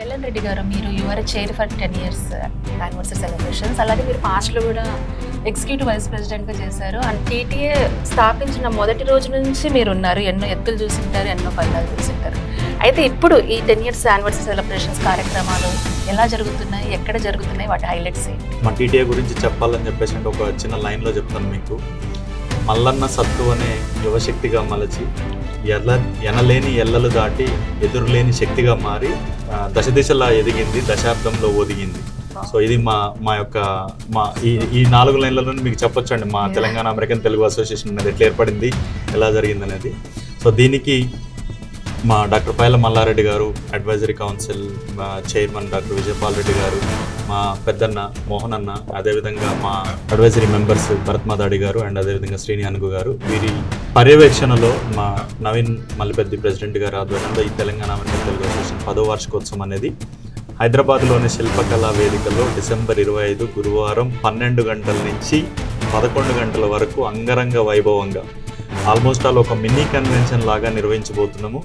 LN Reddy గారు, మీరు your chair for 10 years anniversary celebrations. అలాగే మీరు పాస్ట్లో కూడా ఎగ్జిక్యూటివ్ వైస్ ప్రెసిడెంట్గా చేశారు. అండ్ టీటీఏ స్థాపించిన మొదటి రోజు నుంచి మీరు ఉన్నారు. ఎన్నో ఎత్తులు చూసింటారు, ఎన్నో పల్లాలు చూసింటారు. అయితే ఇప్పుడు ఈ 10 years యానివర్సరీ సెలబ్రేషన్స్ కార్యక్రమాలు ఎలా జరుగుతున్నాయి, ఎక్కడ జరుగుతున్నాయి, వాటి హైలైట్స్ ఏంటి? మా టీటీఏ గురించి చెప్పాలని చెప్పేసి అంటే ఒక చిన్న లైన్లో చెప్తాను మీకు. మల్లన్న సత్తు అనే యువశక్తిగా మలచి ఎనలేని ఎల్లలు దాటి ఎదురులేని శక్తిగా మారి దశ దిశలా ఎదిగింది, దశాబ్దంలో ఒదిగింది. సో ఇది మా యొక్క ఈ 4 లైన్లలో మీకు చెప్పొచ్చు అండి మా తెలంగాణ అమెరికన్ తెలుగు అసోసియేషన్ అనేది ఎట్లా ఏర్పడింది, ఎలా జరిగింది అనేది. సో దీనికి మా డాక్టర్ పైల మల్లారెడ్డి గారు, advisory council chairman doctor Vijaypal Reddy గారు, మా పెద్దన్న మోహన్ అన్న, అదేవిధంగా మా అడ్వైజరీ మెంబర్స్ భరత్ మాదాడి గారు అండ్ అదేవిధంగా శ్రీని అనుగు గారు, వీరి పర్యవేక్షణలో మా నవీన్ మల్లిపెద్ది ప్రెసిడెంట్ గారు ఆధ్వర్యంలో ఈ తెలంగాణ అమెరికన్ తెలుగు అసోసియేషన్ 10వ వార్షికోత్సవం అనేది హైదరాబాద్లోని శిల్పకళా వేదికలో డిసెంబర్ 25 గురువారం 12 గంటల నుంచి 11 గంటల వరకు అంగరంగ వైభవంగా ఆల్మోస్ట్ ఆల్ ఒక మినీ కన్వెన్షన్ లాగా నిర్వహించబోతున్నాము.